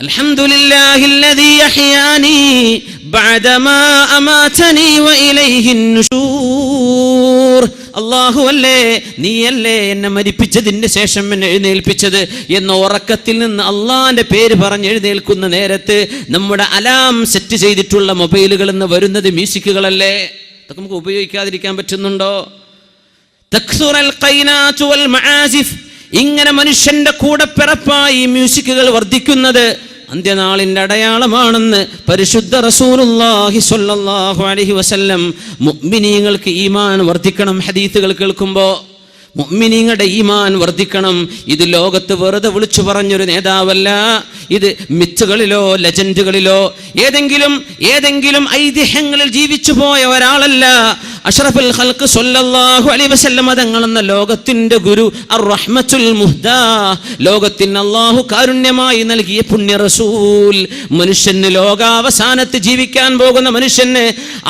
അൽഹംദുലില്ലാഹില്ലദീ അഹ്യാനി ബഅദമാ അമാതനി വഇലൈഹിൻ നുശൂർ. അല്ലാഹുവല്ലേ, നീയല്ലേ എന്നെ മരിപ്പിച്ചതിന്റെ ശേഷം എന്നെ എഴുന്നേൽപ്പിച്ചത് എന്ന ഉറക്കത്തിൽ നിന്ന് അള്ളാന്റെ പേര് പറഞ്ഞ് എഴുന്നേൽക്കുന്ന നേരത്ത് നമ്മുടെ അലാം സെറ്റ് ചെയ്തിട്ടുള്ള മൊബൈലുകളിൽ നിന്ന് വരുന്നത് മ്യൂസിക്കുകളല്ലേ? അതൊക്കെ നമുക്ക് ഉപയോഗിക്കാതിരിക്കാൻ പറ്റുന്നുണ്ടോ? തക്സുറൽ ഖൈനാതു വൽ മആസിഫ്, ഇങ്ങനെ മനുഷ്യന്റെ കൂടെ പിറപ്പായി മ്യൂസിക്കുകൾ വർദ്ധിക്കുന്നത് അന്ത്യനാളിന്റെ അടയാളമാണെന്ന് പരിശുദ്ധ റസൂലുള്ളാഹി സ്വല്ലല്ലാഹു അലൈഹി വസല്ലം. മുഅ്മിനീങ്ങൾക്ക് ഈമാൻ വർദ്ധിക്കണം. ഹദീസുകൾ കേൾക്കുമ്പോൾ മുഅ്മിനീങ്ങളുടെ ഈമാൻ വർദ്ധിക്കണം. ഇത് ലോകത്ത് വെറുതെ വിളിച്ചു പറഞ്ഞൊരു നേതാവല്ല. ഇത് മിത്തുകളിലോ ലെജൻഡുകളിലോ ഏതെങ്കിലും ഐതിഹ്യങ്ങളിൽ ജീവിച്ചു പോയ ഒരാളല്ല. അഷ്റഫുൽ ഖൽഖ് സ്വല്ലല്ലാഹു അലൈഹി വസല്ലം തങ്ങളെന്ന ലോകത്തിന്റെ ഗുരു, അർ-റഹ്മത്തുൽ മുഹ്ദാ, ലോകത്തിന് അല്ലാഹു കാരുണ്യമായി നൽകിയ പുണ്യ റസൂൽ. മനുഷ്യന് ലോകാവസാനത്ത് ജീവിക്കാൻ പോകുന്ന മനുഷ്യന്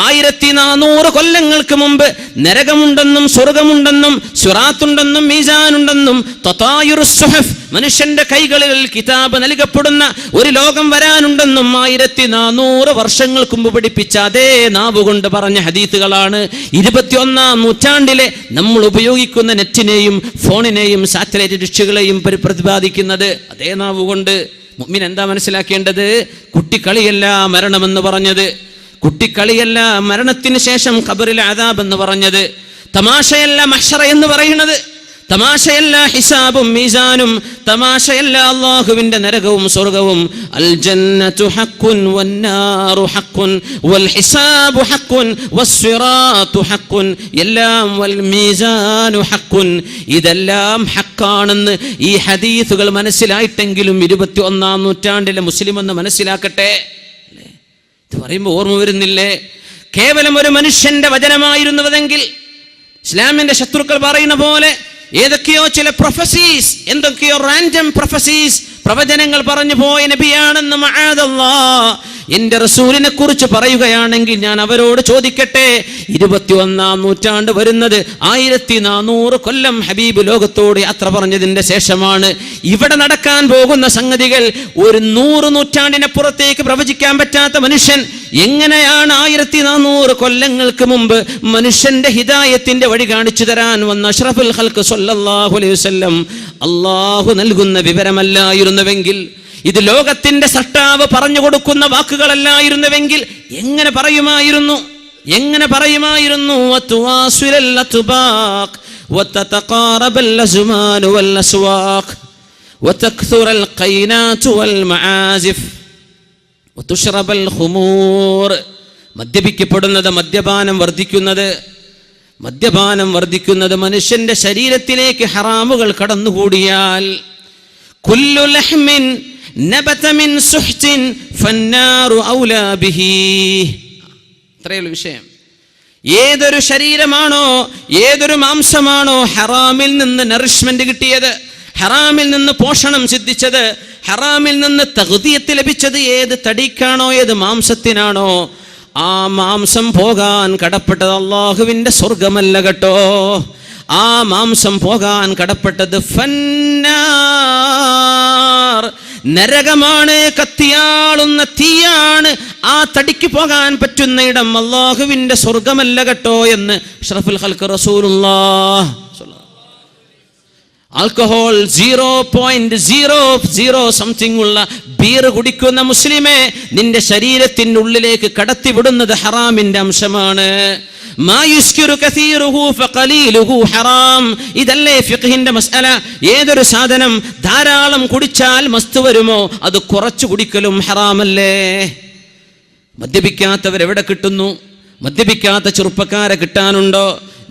1400 കൊല്ലങ്ങൾക്ക് മുമ്പ് നരകമുണ്ടെന്നും സ്വർഗമുണ്ടെന്നും സിറാത്തുണ്ടെന്നും മീസാനുണ്ടെന്നും തതായുറുസ് സുഹഫ്, മനുഷ്യന്റെ കൈകളിൽ കിതാബ് നൽകപ്പെടുന്ന ഒരു ലോകം വരാനുണ്ടെന്നും 1400 വർഷങ്ങൾക്ക് മുമ്പ് പഠിപ്പിച്ച അതേ നാവുകൊണ്ട് പറഞ്ഞ ഹദീസുകളാണ് 21-ാം നൂറ്റാണ്ടിലെ നമ്മൾ ഉപയോഗിക്കുന്ന നെറ്റിനെയും ഫോണിനെയും സാറ്റലൈറ്റ് ഡിഷുകളെയും പ്രതിപാദിക്കുന്നത് അതേ നാവുകൊണ്ട്. മുഅ്മിൻ എന്താ മനസ്സിലാക്കേണ്ടത്? കുട്ടിക്കളിയല്ല മരണമെന്ന് പറഞ്ഞത്, കുട്ടിക്കളിയല്ല മരണത്തിന് ശേഷം ഖബറിലെ അദാബ് എന്ന് പറഞ്ഞത്, തമാശയല്ല മഹ്ശറ എന്ന് പറയുന്നത്, തമാശയല്ല ഹിസാബും മീസാനും, തമാശയല്ല അല്ലാഹുവിന്റെ നരകവും സ്വർഗവും. അൽ ജന്നതു ഹഖ്ഖുൻ വന്നാറു ഹഖ്ഖുൻ വൽ ഹിസാബു ഹഖ്ഖുൻ വസ്സിറാത്തു ഹഖ്ഖുൻ എല്ലാം വൽ മീസാനു ഹഖ്ഖുൻ, ഇതെല്ലാം ഹഖാണെന്ന് ഈ ഹദീസുകൾ മനസ്സിലായിട്ടെങ്കിലും 21-ാം നൂറ്റാണ്ടിലെ മുസ്ലിം എന്ന് മനസ്സിലാക്കട്ടെ. ഇത് പറയുമ്പോൾ ഓർമ്മ വരുന്നില്ലേ? കേവലം ഒരു മനുഷ്യന്റെ വചനമായിരുന്നുവെങ്കിൽ ഇസ്ലാമിന്റെ ശത്രുക്കൾ പറയുന്ന പോലെ ഏതൊക്കെയോ ചില പ്രൊഫസീസ്, എന്തൊക്കെയോ റാൻഡം പ്രൊഫസീസ്, പ്രവചനങ്ങൾ പറഞ്ഞു പോയ നബിയാണെന്ന് മഅദല്ലാഹ് എന്റെ റസൂലിനെ കുറിച്ച് പറയുകയാണെങ്കിൽ ഞാൻ അവരോട് ചോദിക്കട്ടെ, 21-ാം നൂറ്റാണ്ട് വരുന്നത് 1400 കൊല്ലം ഹബീബ് ലോകത്തോട് യാത്ര പറഞ്ഞതിന്റെ ശേഷമാണ്. ഇവിടെ നടക്കാൻ പോകുന്ന സംഗതികൾ ഒരു 100 നൂറ്റാണ്ടിനപ്പുറത്തേക്ക് പ്രവചിക്കാൻ പറ്റാത്ത മനുഷ്യൻ എങ്ങനെയാണ് 1400 കൊല്ലങ്ങൾക്ക് മുമ്പ് മനുഷ്യന്റെ ഹിദായത്തിന്റെ വഴി കാണിച്ചു തരാൻ വന്ന അഷ്റഫുൽ ഖൽഖ് സ്വല്ലല്ലാഹു അലൈഹി വസല്ലം അല്ലാഹു നൽകുന്ന വിവരമല്ലായിരുന്നുവെങ്കിൽ, ഇത് ലോകത്തിന്റെ സട്ടാവ് പറഞ്ഞു കൊടുക്കുന്ന വാക്കുകളല്ലായിരുന്നുവെങ്കിൽ എങ്ങനെ പറയുമായിരുന്നു? മദ്യപിക്കപ്പെടുന്നത്, മദ്യപാനം വർദ്ധിക്കുന്നത് മനുഷ്യന്റെ ശരീരത്തിലേക്ക് ഹറാമുകൾ കടന്നുകൂടിയാൽ കുല്ലു ലഹ്മിൻ നബത മിൻ സുഹ്തിൻ ഫന്നാറു ഔലാ ബിഹി. ഇത്രയുള്ള വിഷയം. ഏതൊരു ശരീരമാണോ, ഏതൊരു മാംസമാണോ ഹറാമിൽ നിന്ന് നറിഷ്മെന്റ് കിട്ടിയത്, ഹറാമിൽ നിന്ന് പോഷണം സിദ്ധിച്ചത്, ഹറാമിൽ നിന്ന് തഗ്ദിയത്ത് ലഭിച്ചത് ഏത് തടിക്കാണോ, ഏത് മാംസത്തിനാണോ, ആ മാംസം പോകാൻ കടപ്പെട്ടത് അല്ലാഹുവിന്റെ സ്വർഗമല്ല കേട്ടോ. ആ മാംസം പോകാൻ കടപ്പെട്ടത് ഫന്നാർ, നരകമാണ്, കത്തിയാളുന്ന തീയാണ്. ആ തടിക്ക് പോകാൻ പറ്റുന്ന ഇടം അല്ലാഹുവിന്റെ സ്വർഗമല്ല കേട്ടോ എന്ന് അഷ്റഫുൽ ഖൽഖ് റസൂലുള്ളാഹ്. ആൽക്കഹോൾ 0.00 സംതിങ് ഉള്ള ബീർ കുടിക്കുന്ന മുസ്ലിമേ, നിന്റെ ശരീരത്തിന്റെ ഉള്ളിലേക്ക് കടത്തിവിടുന്നത് ഹറാമിന്റെ അംശമാണ്. ഇതല്ലേ ഫിഖ്ഹിന്റെ മസ്അല. ഏതൊരു സാധനം ധാരാളം കുടിച്ചാൽ മസ്ത് വരുമോ, അത് കുറച്ചു കുടിക്കലും ഹറാമല്ലേ? മദ്യപിക്കാത്തവരെവിടെ കിട്ടുന്നു? മദ്യപിക്കാത്ത ചെറുപ്പക്കാരെ കിട്ടാനുണ്ടോ?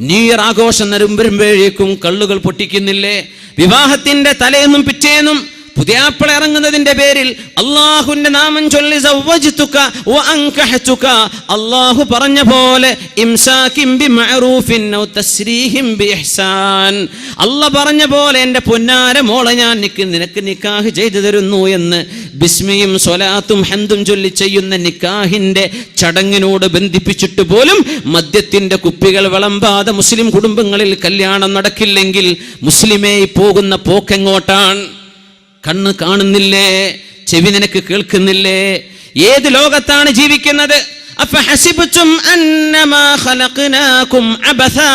ന്യൂ ഇയർ ആഘോഷം വരുമ്പോഴേക്കും കള്ളുകൾ പൊട്ടിക്കുന്നില്ലേ? വിവാഹത്തിന്റെ തലേന്നും പിറ്റേന്നും പുതിയാപ്പിള ഇറങ്ങുന്നതിന്റെ പേരിൽ അള്ളാഹുവിന്റെ നാമം ചൊല്ലി സവ്വജ്തുക വ അൻകഹതുക, അള്ളാഹു പറഞ്ഞ പോലെ ഇംസാകിൻ ബിമഅറൂഫിൻ ഔ തസ്രീഹിൻ ബിഇഹ്സാൻ, അല്ലാഹ് പറഞ്ഞ പോലെ എൻ്റെ പൊന്നാര മോളെ ഞാൻ നിനക്ക് നിക്കാഹ് ചെയ്തു തരുന്നു എന്ന് ബിസ്മിയും സ്വലാത്തും ഹംദും ചൊല്ലി ചെയ്യുന്ന നിക്കാഹിന്റെ ചടങ്ങിനോട് ബന്ധിപ്പിച്ചിട്ട് പോലും മദ്യത്തിന്റെ കുപ്പികൾ വിളമ്പാതെ മുസ്ലിം കുടുംബങ്ങളിൽ കല്യാണം നടക്കില്ലെങ്കിൽ മുസ്ലിമേ പോകുന്ന പോക്കെങ്ങോട്ടാണ്? കണ്ണ് കാണുന്നില്ലേ? ചെവി നിനക്ക് കേൾക്കുന്നില്ലേ? ഏത് ലോകത്താണ് ജീവിക്കുന്നത്? അഫഹസിബ്തും അന്നമാ ഖലഖനാകും അബസാ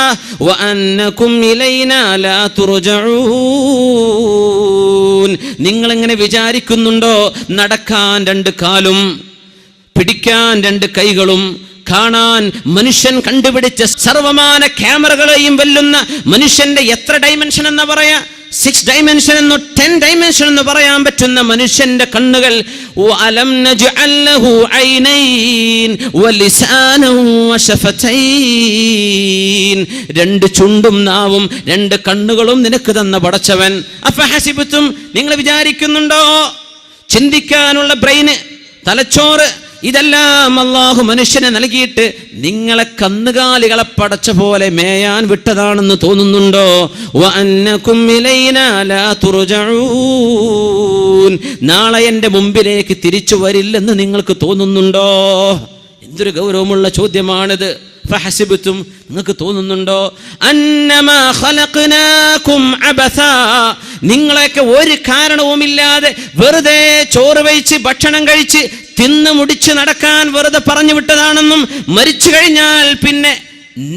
വഅന്നകും ഇലൈനാ ലാ തുർജഊൻ. നിങ്ങൾ എങ്ങനെ വിചാരിക്കുന്നുണ്ടോ നടക്കാൻ 2 കാലും, പിടിക്കാൻ 2 കൈകളും, കാണാൻ മനുഷ്യൻ കണ്ടുപിടിച്ച സർവമാന ക്യാമറകളെയും വെല്ലുന്ന മനുഷ്യന്റെ എത്ര ഡൈമെൻഷൻ എന്ന് പറയാ? 6 ഡൈമെൻഷൻ എന്നോ 10 ഡൈമെൻഷൻ എന്ന് പറയാൻ പറ്റുന്ന മനുഷ്യന്റെ കണ്ണുകൾ. വഅലം നജ്അൽ ലഹു ഐനൈൻ വലിസാനൻ വശഫതൈൻ. 2 ചുണ്ടും നാവും 2 കണ്ണുകളും നിനക്ക് തന്ന പടച്ചവൻ. അഫഹസിബ്തും, നിങ്ങൾ വിചാരിക്കുന്നുണ്ടോ? ചിന്തിക്കാനുള്ള ബ്രെയിന്, തലച്ചോറ്, ഇതെല്ലാം അല്ലാഹു മനുഷ്യനെ നൽകിയിട്ട് നിങ്ങളെ കന്നുകാലികളെ പടച്ച പോലെ മേയാൻ വിട്ടതാണെന്ന് തോന്നുന്നുണ്ടോ? വഅന്നകും ഇലൈനാ ലാ തുർജഊൻ. നാളെ എൻ്റെ മുമ്പിലേക്ക് തിരിച്ചു വരില്ലെന്ന് നിങ്ങൾക്ക് തോന്നുന്നുണ്ടോ? എന്തൊരു ഗൗരവമുള്ള ചോദ്യമാണിത്. ഫഹസിബ്തും, നിങ്ങൾക്ക് തോന്നുന്നുണ്ടോ? അന്നമാ ഖലഖനാകും അബസാ, നിങ്ങളെയൊക്കെ ഒരു കാരണവുമില്ലാതെ വെറുതെ ചോറ് കഴിച്ച് ഭക്ഷണം കഴിച്ച് തിന്ന് മുടിച്ച് നടക്കാൻ വെറുതെ പറഞ്ഞു വിട്ടതാണെന്നും മരിച്ചു കഴിഞ്ഞാൽ പിന്നെ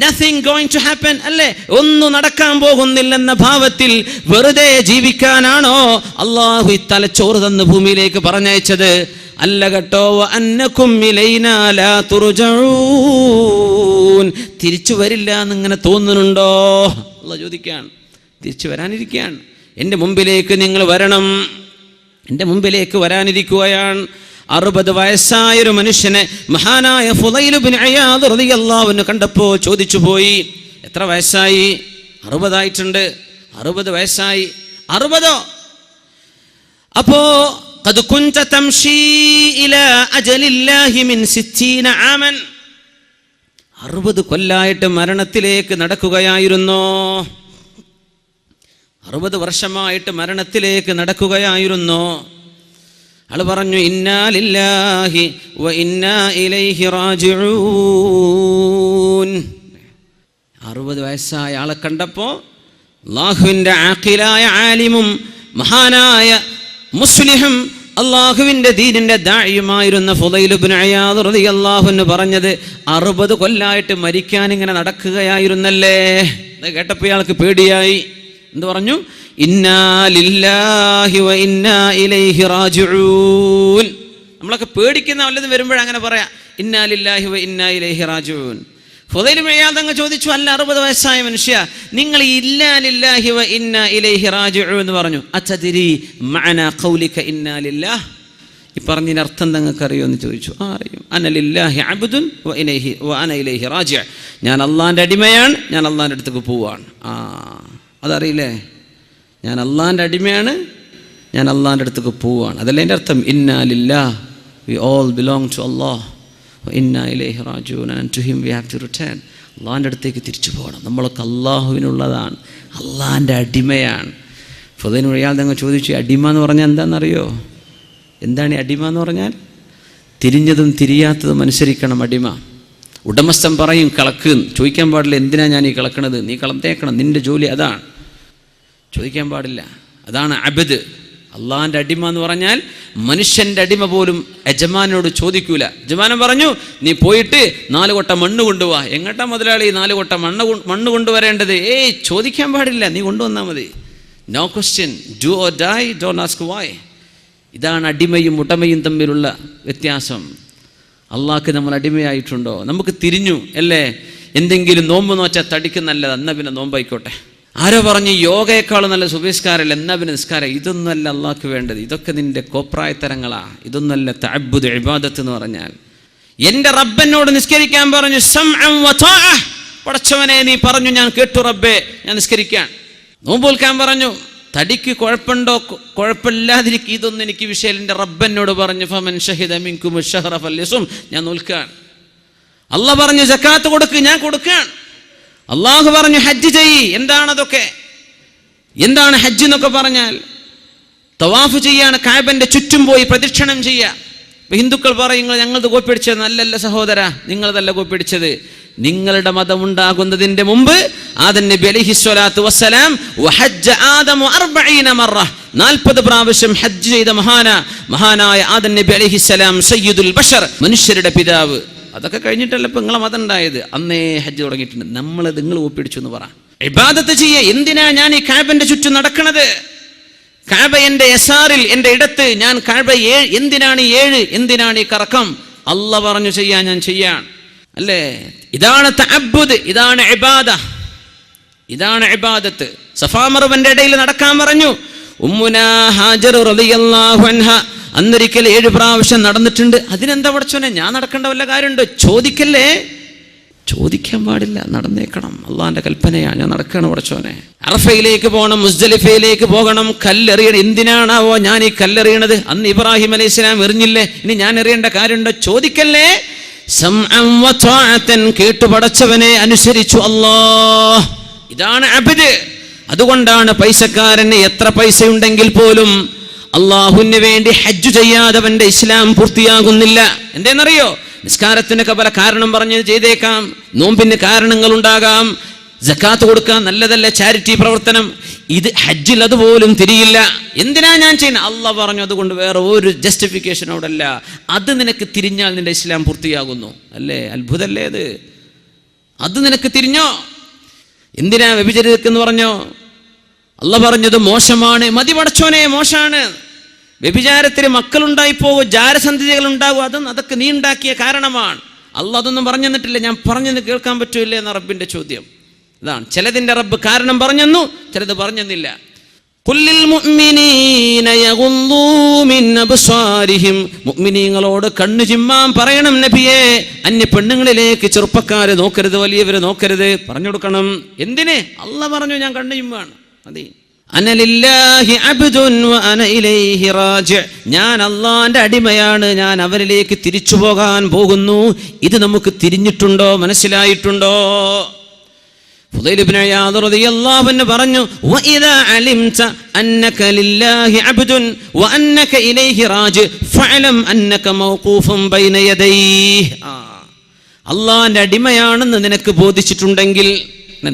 nothing going to happen, അല്ലേ, ഒന്നും നടക്കാൻ പോകുന്നില്ലെന്ന ഭാവത്തിൽ വെറുതെ ജീവിക്കാനാണോ അല്ലാഹു ഈ തലച്ചോറ് തന്ന് ഭൂമിയിലേക്ക് പറഞ്ഞയച്ചത്? അല്ല കേട്ടോ. വഅന്നകും ഇലൈനാ ലാ തുർജഊൻ. തിരിച്ചു വരില്ല എന്നിങ്ങനെ തോന്നുന്നുണ്ടോ? അല്ലാഹു ചോദിക്കാൻ. തിരിച്ചു വരാനിരിക്കുകയാണ്. എൻ്റെ മുമ്പിലേക്ക് നിങ്ങൾ വരണം. എൻ്റെ മുമ്പിലേക്ക് വരാനിരിക്കുകയാണ്. 60 വയസ്സായൊരു മനുഷ്യനെ മഹാനായ ഫുളൈൽ ഇബ്നു ഇയാദ് റളിയല്ലാഹു അൻഹു കണ്ടപ്പോൾ ചോദിച്ചു പോയി, എത്ര വയസ്സായി? 60 ആയിട്ടുണ്ട്. 60 വയസ്സായി. 60. അപ്പോ ഖദ് കുൻത തംശി ഇലാ അജലില്ലാഹി മിൻ 60 ആമൻ. 60 കൊല്ലായിട്ട് മരണത്തിലേക്ക് നടക്കുകയായിരുന്നോ? 60 വർഷമായിട്ട് മരണത്തിലേക്ക് നടക്കുകയായിരുന്നോ? ആള് പറഞ്ഞു, ഇന്നാ ലില്ലാഹി വ ഇന്നാ ഇലൈഹി റാജിഊൻ. 60 വയസ്സായ ആളെ കണ്ടപ്പോ അല്ലാഹുവിന്റെ ആഖിലായ ആലിമും മഹാനായ മുസ്ലിഹും അല്ലാഹുവിന്റെ ദീനിന്റെ ദാഇയുമായിരുന്ന ഫുളൈൽ ഇബ്നു ഇയാദ് റളിയല്ലാഹു അൻഹു പറഞ്ഞത്, 60 കൊല്ലായിട്ട് മരിക്കാൻ ഇങ്ങനെ നടക്കുകയായിരുന്നല്ലേ. അത് കേട്ടപ്പോൾ ഇയാൾക്ക് പേടിയായി. എന്ത് പറഞ്ഞു? ഇന്നാ ലില്ലാഹി വ ഇന്നാ ഇലൈഹി റാജിഊൻ. നമ്മളൊക്കെ പേടിക്കുന്ന വല്ലതും വരുമ്പോഴങ്ങനെ പറയാം, ഇന്നാ ലില്ലാഹി വ ഇന്നാ ഇലൈഹി റാജിഊൻ. ഫുളൈൽ ഇബ്നു ഇയാദ് അങ്ങ് ചോദിച്ചു, അല്ല 60 വയസ്സായ മനുഷ്യ, നിങ്ങൾ ഇന്നാ ലില്ലാഹി വ ഇന്നാ ഇലൈഹി റാജിഊൻ എന്ന് പറഞ്ഞു. അതദ്രി മഅനാ ഖൗലിക ഇന്നാ ലില്ലാഹ്, ഈ പറഞ്ഞതിന്റെ അർത്ഥം നിങ്ങൾക്ക് അറിയോ എന്ന് ചോദിച്ചു. അറിയും. അന ലില്ലാഹി അബ്ദുൻ വ അന ഇലൈഹി റാജിഉ. ഞാൻ അള്ളാഹിന്റെ അടിമയാണ്, ഞാൻ അള്ളാഹിന്റെ അടുത്തേക്ക് പോവാണ്. അതറിയില്ലേ? ഞാൻ അള്ളാഹിന്റെ അടിമയാണ്, ഞാൻ അള്ളാഹിന്റെ അടുത്തേക്ക് പോവാണ്. അതല്ലേ എൻ്റെ അർത്ഥം? ഇന്നാ ലില്ലാഹ്, we all belong to Allah, വ ഇന്നാ ഇലൈഹി റാജിഊൻ, and to him we have to return. അള്ളാഹിന്റെ അടുത്തേക്ക് തിരിച്ചു പോകണം. നമ്മളൊക്കെ അള്ളാഹുവിനുള്ളതാണ്, അള്ളാഹിന്റെ അടിമയാണ്. ഫുളൈൽ ഇയാൾ നിങ്ങൾ ചോദിച്ചു, അടിമ എന്ന് പറഞ്ഞാൽ എന്താണെന്നറിയോ? എന്താണ് ഈ അടിമ എന്ന് പറഞ്ഞാൽ? തിരിഞ്ഞതും തിരിയാത്തതും അനുസരിക്കണം അടിമ. ഉടമസ്ഥൻ പറയും കളക്ക്, ചോദിക്കാൻ പാടില്ല, എന്തിനാ ഞാൻ ഈ കളക്കണത്, നീ കളത്തേക്കണം, നിന്റെ ജോലി അതാണ്, ചോദിക്കാൻ പാടില്ല. അതാണ് അബ്ദ്. അള്ളാഹിന്റെ അടിമ എന്ന് പറഞ്ഞാൽ മനുഷ്യന്റെ അടിമ പോലും യജമാനോട് ചോദിക്കൂല. യജമാനൻ പറഞ്ഞു, നീ പോയിട്ട് 4 കൊട്ട മണ്ണ് കൊണ്ടുപോവാ. എങ്ങോട്ടാ മുതലാളി 4 കൊട്ട മണ്ണ് കൊണ്ടുവരേണ്ടത്? ചോദിക്കാൻ പാടില്ല, നീ കൊണ്ടുവന്നാൽ മതി. No question, do or die, don't ask why. ഇതാണ് അടിമയും ഉടമയും തമ്മിലുള്ള വ്യത്യാസം. അള്ളാഹ്ക്ക് നമ്മൾ അടിമയായിട്ടുണ്ടോ? നമുക്ക് തിരിഞ്ഞു അല്ലേ? എന്തെങ്കിലും നോമ്പ് നോച്ചാൽ തടിക്ക് നല്ലത്, എന്നാ പിന്നെ നോമ്പായിക്കോട്ടെ. ആരോ പറഞ്ഞു യോഗയെക്കാളും നല്ല സുബഹിസ്കാരമല്ല, എന്നാ പിന്നെ നിസ്കാരം. ഇതൊന്നുമല്ല അള്ളാഹ്ക്ക് വേണ്ടത്. ഇതൊക്കെ നിന്റെ കോപ്രായത്തരങ്ങളാ. ഇതൊന്നല്ല തഅബ്ബുദ് ഇബാദത്ത് എന്ന് പറഞ്ഞാൽ. എൻ്റെ റബ്ബനോട് നിസ്കരിക്കാൻ പറഞ്ഞു, സമഅൻ വ ത്വാഅ. പടച്ചവനെ നീ പറഞ്ഞു, ഞാൻ കേട്ടു റബ്ബേ, ഞാൻ നിസ്കരിക്കാൻ. നോമ്പ് നോൽക്കാൻ പറഞ്ഞു, തടിക്ക് കുഴപ്പമുണ്ടോ കുഴപ്പമില്ലാതിരിക്കും, ഇതൊന്നും എനിക്ക് വിഷയം. എൻ്റെ റബ്ബനോട് പറഞ്ഞു, ഫമൻ ഷഹിദ മിൻകും അശ്ശഹറ ഫല്യസും, ഞാൻ നോൽക്കാൻ. അള്ളാഹ് പറഞ്ഞു സക്കാത്ത് കൊടുക്ക്, ഞാൻ കൊടുക്കാൻ. അള്ളാഹു പറഞ്ഞു ഹജ്ജ് ചെയ്യ്. എന്താണതൊക്കെ? എന്താണ് ഹജ്ജ് എന്നൊക്കെ പറഞ്ഞാൽ? തവാഫ് ചെയ്യാണ്, കഅബന്റെ ചുറ്റും പോയി പ്രദക്ഷിണം ചെയ്യുക. ഹിന്ദുക്കൾ പറയും ഞങ്ങളത് കോപ്പിടിച്ചത്. നല്ലല്ല സഹോദര, നിങ്ങളതല്ല കോപ്പിടിച്ചത്. നിങ്ങളുടെ മതമുണ്ടാകുന്നതിന്റെ മുമ്പ് ആദം നബി അലൈഹിസ്സലാത്തു വസ്സലാം വഹജ്ജ ആദമു 40 മറ 40 പ്രാവശ്യം ഹജ്ജ് ചെയ്ത മഹാനായ ആദം നബി അലൈഹിസ്സലാം സയ്യിദുൽ ബഷർ, മനുഷ്യരുടെ പിതാവ്. അതൊക്കെ കഴിഞ്ഞിട്ടല്ല ഇപ്പൊ നിങ്ങളെ മതം ഉണ്ടായത്. അന്നേ ഹജ്ജ് തുടങ്ങിയിട്ടുണ്ട്. നിങ്ങൾ കോപ്പിടിച്ചു എന്ന് പറ. ഇബാദത്ത് ചെയ്യ. എന്തിനാ ഞാൻ ഈ കഅബന്റെ ചുറ്റും നടക്കണത്? കഅബ എന്റെ യസാറിൽ, എന്റെ ഇടത്ത്. ഞാൻ കഅബ എന്തിനാണ് 7? എന്തിനാണ് ഈ കറക്കം? അല്ലാഹ് പറഞ്ഞു ചെയ്യാൻ ഞാൻ ചെയ്യാൻ അല്ലേ? ഇതാണ് തഅബ്ബുദ്, ഇതാണ് ഇബാദ, ഇതാണ് ഇബാദത്ത്. സഫാ മർവന്റെ ഇടയിൽ നടക്കാൻ പറഞ്ഞു. ഉമ്മുനാ ഹാജർ റളിയല്ലാഹു അൻഹ അന്നൊരിക്കൽ 7 പ്രാവശ്യം നടന്നിട്ടുണ്ട്. അതിനെന്താ പടച്ചോനെ, ഞാൻ നടക്കേണ്ട വല്ല കാര്യമുണ്ടോ? ചോദിക്കല്ലേ, ചോദിക്കാൻ പാടില്ല, നടന്നേക്കണം. അള്ളാന്റെ കൽപ്പനയാണ്. ഞാൻ നടക്കണം പടച്ചോനെ. അറഫയിലേക്ക് പോകണം, മുസ്ദലിഫയിലേക്ക് പോകണം, കല്ലെറിയണം. എന്തിനാണാവോ ഞാൻ ഈ കല്ലെറിയണത്? അന്ന് ഇബ്രാഹിം അലൈഹി സ്വലാം എറിഞ്ഞില്ലേ, ഇനി ഞാൻ എറിയേണ്ട കാര്യമുണ്ടോ? ചോദിക്കല്ലേ. കേട്ടുപടച്ചവനെ അനുസരിച്ചു അല്ലാഹ്. ഇതാണ് അബ്ദ്. അതുകൊണ്ടാണ് പൈസക്കാരന് എത്ര പൈസയുണ്ടെങ്കിൽ പോലും അള്ളാഹുവിന് വേണ്ടി ഹജ്ജ് ചെയ്യാതവന്റെ ഇസ്ലാം പൂർത്തിയാകുന്നില്ല. എന്തേന്നറിയോ? നിസ്കാരത്തിനൊക്കെ പല കാരണം പറഞ്ഞ് ചെയ്തേക്കാം, നോമ്പിന് കാരണങ്ങൾ ഉണ്ടാകാം, സക്കാത്ത് കൊടുക്കാൻ നല്ലതല്ല, ചാരിറ്റി പ്രവർത്തനം. ഇത് ഹജ്ജിൽ അതുപോലും തിരിയില്ല. എന്തിനാ ഞാൻ ചെയ്യുന്നത്? അള്ളാഹ് പറഞ്ഞു, അതുകൊണ്ട് വേറെ ഒരു ജസ്റ്റിഫിക്കേഷൻ അവിടെ അല്ല. അത് നിനക്ക് തിരിഞ്ഞാൽ നിന്റെ ഇസ്ലാം പൂർത്തിയാകുന്നു. അല്ലേ? അത്ഭുതല്ലേ അത്? അത് നിനക്ക് തിരിഞ്ഞോ? എന്തിനാ വ്യഭിചരിക്കെന്ന് പറഞ്ഞോ? അള്ളാഹ് പറഞ്ഞത് മോശമാണ്. മതി പടച്ചോനെ, മോശമാണ്. വ്യഭിചാരത്തിന് മക്കളുണ്ടായിപ്പോകും, ജാരസന്ധതികൾ ഉണ്ടാകും. അതൊക്കെ നീ ഉണ്ടാക്കിയ കാരണമാണ്. അള്ളാഹ് അതൊന്നും പറഞ്ഞു തന്നിട്ടില്ല. ഞാൻ പറഞ്ഞെന്ന് കേൾക്കാൻ പറ്റൂല്ലേ എന്ന റബ്ബിന്റെ ചോദ്യം ഇതാണ്. ചിലതിന്റെ റബ്ബ് കാരണം പറഞ്ഞെന്നു, ചിലത് പറഞ്ഞെന്നില്ല. മുഅ്മിനീങ്ങളോട് കണ്ണു ചിമ്മാൻ പറയണം നബിയെ. അന്യ പെണ്ണുങ്ങളിലേക്ക് ചെറുപ്പക്കാരെ നോക്കരുത്, വലിയവരെ നോക്കരുത്, പറഞ്ഞു കൊടുക്കണം. എന്തിന്? അള്ളാഹ് പറഞ്ഞു ഞാൻ കണ്ണു ചിമ്മാണ്. മതി. അനലില്ലാഹി അബ്ദുൻ വ അന ഇലൈഹി റാജി. ഞാൻ അള്ളാന്റെ അടിമയാണ്, ഞാൻ അവരിലേക്ക് തിരിച്ചു പോകാൻ പോകുന്നു. ഇത് നമുക്ക് തിരിഞ്ഞിട്ടുണ്ടോ? മനസ്സിലായിട്ടുണ്ടോ? ഫുദൈൽ ഇബ്നു ഇയാദ് റളിയല്ലാഹു അൻഹു പറഞ്ഞു, വഇദാ അലിംത അന്നക ലില്ലാഹി അബ്ദുൻ വ അന്നക ഇലൈഹി റാജി ഫഅലം അന്നക മൗഖൂഫുൻ ബൈന യദൈഹി. അള്ളാന്റെ അടിമയാണെന്ന് നിനക്ക് ബോധിച്ചിട്ടുണ്ടെങ്കിൽ,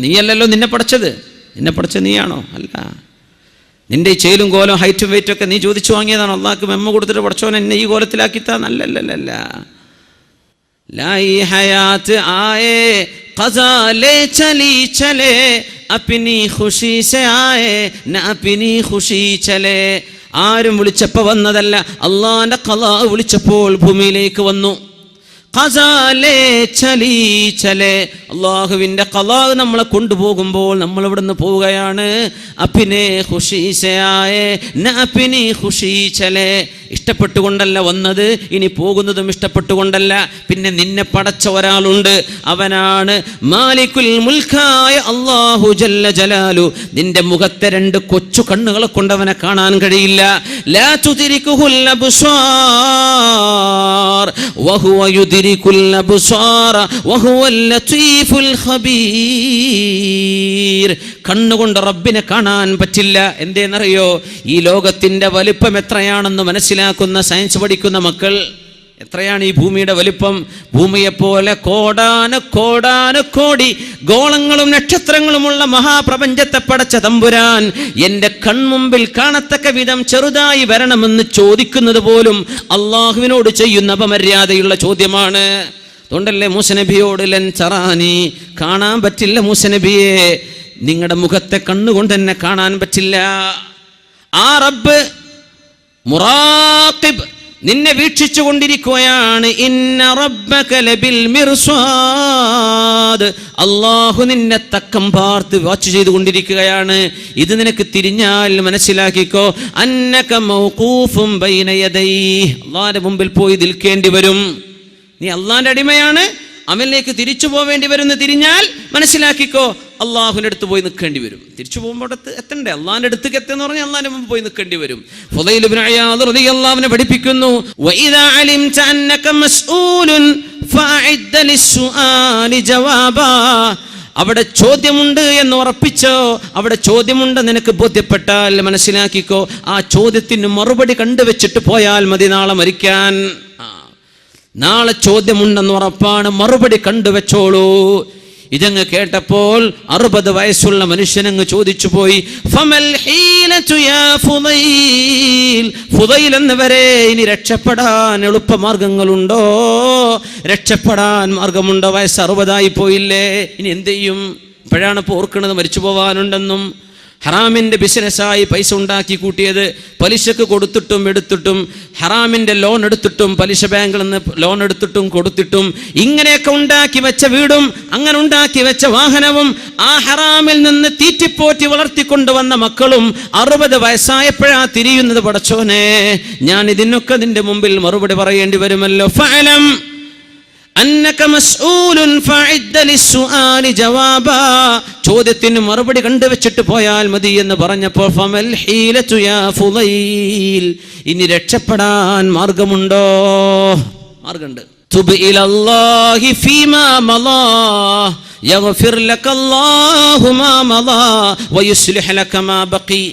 നീയല്ലല്ലോ നിന്നെ പഠിച്ചത്, നിന്നെ പഠിച്ച നീയാണോ? അല്ല. നിന്റെ ഈ ചേലും കോലം ഹൈറ്റും വെയിറ്റും ഒക്കെ നീ ചോദിച്ചു വാങ്ങിയതാണോ? അള്ളാഹ്ക്ക് മെമ്മ കൊടുത്തിട്ട് പഠിച്ചോൻ എന്നെ ഈ കോലത്തിലാക്കിത്താ? നല്ലല്ലല്ല. ലായി ഹയാത്ത് ആയേ ഖസാ ലേ ചലി ചലേ അപ്നി ഖുശി സേ ആയേ ന അപ്നി ഖുശി ചലേ. ആരും വിളിച്ചപ്പോൾ വന്നതല്ല, അള്ളാന്റെ ഖലാ വിളിച്ചപ്പോൾ ഭൂമിയിലേക്ക് വന്നു. അള്ളാഹുവിന്റെ ഖലാ നമ്മളെ കൊണ്ടുപോകുമ്പോൾ നമ്മൾ ഇവിടുന്ന് പോവുകയാണ്. അപ്പിനെ ഖുശീസയായേ ന അപ്പിനി ഖുശീചലേ. ഇഷ്ടപ്പെട്ടുകൊണ്ടല്ല വന്നത്, ഇനി പോകുന്നതും ഇഷ്ടപ്പെട്ടുകൊണ്ടല്ല. പിന്നെ നിന്നെ പടച്ച ഒരാളുണ്ട്, അവനാണ് മാലിക്കുൽ മുൽക്കായ അല്ലാഹു ജല്ല ജലാലു. നിന്റെ മുഖത്തെ 2 കൊച്ചു കണ്ണുകളെ കൊണ്ട് അവനെ കാണാൻ കഴിയില്ല. ലാ തുദ്രികുൽ അബ്സാർ വഹുവ യുദ്രികുൽ അബ്സാർ വഹുവൽ ലതീഫുൽ ഖബീർ. കണ്ണുകൊണ്ട് റബ്ബിനെ കാണാൻ പറ്റില്ല. എന്തേന്നറിയോ? ഈ ലോകത്തിന്റെ വലിപ്പം എത്രയാണെന്ന് മനസ്സിലാക്കുന്ന, സയൻസ് പഠിക്കുന്ന മക്കൾ, എത്രയാണ് ഈ ഭൂമിയുടെ വലിപ്പം? ഭൂമിയെപ്പോലെ കോടാനുകോടി ഗോളങ്ങളും നക്ഷത്രങ്ങളുമുള്ള മഹാപ്രപഞ്ചത്തെ പടച്ച തമ്പുരാൻ എൻ്റെ കൺമുമ്പിൽ കാണത്തക്ക വിധം ചെറുതായി വരണമെന്ന് ചോദിക്കുന്നത് പോലും അള്ളാഹുവിനോട് ചെയ്യുന്ന അപമര്യാദയുള്ള ചോദ്യമാണ്. അതുകൊണ്ടല്ലേ മൂസ നബിയോട് ലൻ തറാനി, കാണാൻ പറ്റില്ല മൂസ നബിയെ, നിങ്ങളുടെ മുഖത്തെ കണ്ണുകൊണ്ട് തന്നെ കാണാൻ പറ്റില്ല. ആ റബ്ബ് മുറാഖിബ്, നിന്നെ വീക്ഷിച്ചു കൊണ്ടിരിക്കുകയാണ്. ഇന്ന റബ്ബക ലബിൽ മിർസാദ്, അല്ലാഹു നിന്നെ തക്കം പാർത്ത് വാച്ച് ചെയ്തുകൊണ്ടിരിക്കുകയാണ്. ഇത് നിനക്ക് തിരിഞ്ഞാൽ മനസ്സിലാക്കിക്കോ, അന്നക മൗഖൂഫുൻ ബൈന യദൈഹി, അല്ലാഹുവിന്റെ മുമ്പിൽ പോയി നിൽക്കേണ്ടി വരും. നീ അള്ളാന്റെ അടിമയാണ്, അവനിലേക്ക് തിരിച്ചു പോവേണ്ടി വരുന്ന തിരിഞ്ഞാൽ മനസ്സിലാക്കിക്കോ, അള്ളാഹുവിൻ്റെ അടുത്ത് പോയി നിൽക്കേണ്ടി വരും. തിരിച്ചു പോകുമ്പോൾ എത്തണ്ടേ? അള്ളാഹിന്റെ അടുത്തേക്ക് എത്തുന്ന പറഞ്ഞാൽ അള്ളാഹിന്റെ മുമ്പ് പോയി നിൽക്കേണ്ടി വരും. ഫുദൈൽ ഇബ്നു ഇയാദ് റളിയല്ലാഹു അൻഹു പഠിപ്പിക്കുന്നു, വഇദാ അലിംത അന്നക മസ്ഊലുൻ ഫഅഇദ്ദ ലിസ്സുആലി ജവാബാ. അവിടെ ചോദ്യമുണ്ട് എന്ന് ഉറപ്പിച്ചോ, അവിടെ ചോദ്യമുണ്ട് നിനക്ക് ബോധ്യപ്പെട്ടാൽ മനസ്സിലാക്കിക്കോ, ആ ചോദ്യത്തിന് മറുപടി കണ്ടുവെച്ചിട്ട് പോയാൽ മതി നാളെ മരിക്കാൻ. നാളെ ചോദ്യമുണ്ടെന്ന് ഉറപ്പാണ്, മറുപടി കണ്ടുവെച്ചോളൂ. ഇതങ്ങ് കേട്ടപ്പോൾ 60 വയസ്സുള്ള മനുഷ്യനങ്ങ് ചോദിച്ചു പോയി, ഫുദൈൽ എന്നവരെ, ഇനി രക്ഷപ്പെടാൻ എളുപ്പമാർഗങ്ങളുണ്ടോ? രക്ഷപ്പെടാൻ മാർഗമുണ്ടോ? വയസ്സ് 60 പോയില്ലേ, ഇനി എന്ത് ചെയ്യും? ഇപ്പോഴാണ് ഇപ്പോൾ ഓർക്കുന്നത് മരിച്ചു പോവാനുണ്ടെന്നും. ഹറാമിൻ്റെ ബിസിനസ്സായി പൈസ ഉണ്ടാക്കി കൂട്ടിയത്, പലിശക്ക് കൊടുത്തിട്ടും എടുത്തിട്ടും, ഹറാമിൻ്റെ ലോൺ എടുത്തിട്ടും, പലിശ ബാങ്കിൽ നിന്ന് ലോൺ എടുത്തിട്ടും കൊടുത്തിട്ടും, ഇങ്ങനെയൊക്കെ ഉണ്ടാക്കി വെച്ച വീടും അങ്ങനെ ഉണ്ടാക്കി വെച്ച വാഹനവും ആ ഹറാമിൽ നിന്ന് തീറ്റിപ്പോറ്റി വളർത്തിക്കൊണ്ടുവന്ന മക്കളും 60 വയസ്സായപ്പോഴാ തിരിയുന്നത്. പടച്ചോനെ, ഞാൻ ഇതിനൊക്കെ നിന്റെ മുമ്പിൽ മറുപടി പറയേണ്ടി വരുമല്ലോ. ഫഅലം അന്നക മസ്ഊലുൻ ഫഅദ്ദ ലിസ്സുആലി ജവാബ, ചോദ്യത്തിന് മറുപടി കണ്ടുവച്ചിട്ട് പോയാൽ മതി എന്ന് പറഞ്ഞപ്പോൾ ഫമൽ ഹീലതു യാ ഫുദൈൽ, ഇനി രക്ഷപ്പെടാൻ മാർഗമുണ്ടോ? മാർഗമുണ്ട്. തുബ് ഇലല്ലാഹി ഫീമാ മളാ യഗ്ഫിർ ലകല്ലാഹു മാ മളാ വയുസ്ലിഹ് ലക മാ ബഖി.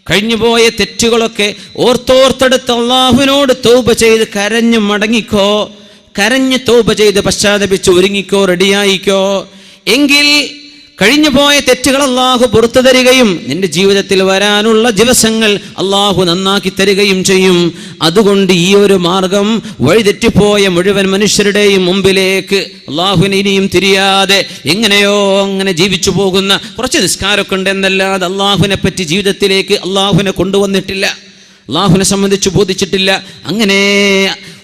കഴിഞ്ഞുപോയ തെറ്റുകളൊക്കെ ഓർത്തെടുത്ത് അല്ലാഹുവിനോട് തൗബ ചെയ്ത് കരഞ്ഞു മടങ്ങിക്കോ, കരഞ്ഞ് തൗബ ചെയ്ത് പശ്ചാത്തപിച്ച് ഒരുങ്ങിക്കോ, റെഡിയായിക്കോ. എങ്കിൽ കഴിഞ്ഞുപോയ തെറ്റുകൾ അല്ലാഹു പുറത്തു തരികയും നിന്റെ ജീവിതത്തിൽ വരാനുള്ള ദിവസങ്ങൾ അല്ലാഹു നന്നാക്കി തരികയും ചെയ്യും. അതുകൊണ്ട് ഈ ഒരു മാർഗം വഴിതെറ്റിപ്പോയ മുഴുവൻ മനുഷ്യരുടെയും മുമ്പിലേക്ക് അല്ലാഹുവിനെ ഇനിയും തിരിയാതെ എങ്ങനെയോ അങ്ങനെ ജീവിച്ചു പോകുന്ന കുറച്ച് നിസ്കാരമൊക്കെ ഉണ്ട് എന്നല്ലാതെ അല്ലാഹുവിനെ പറ്റി ജീവിതത്തിലേക്ക് അല്ലാഹുവിനെ കൊണ്ടുവന്നിട്ടില്ല, അല്ലാഹുവിനെ സംബന്ധിച്ച് ബോധിച്ചിട്ടില്ല. അങ്ങനെ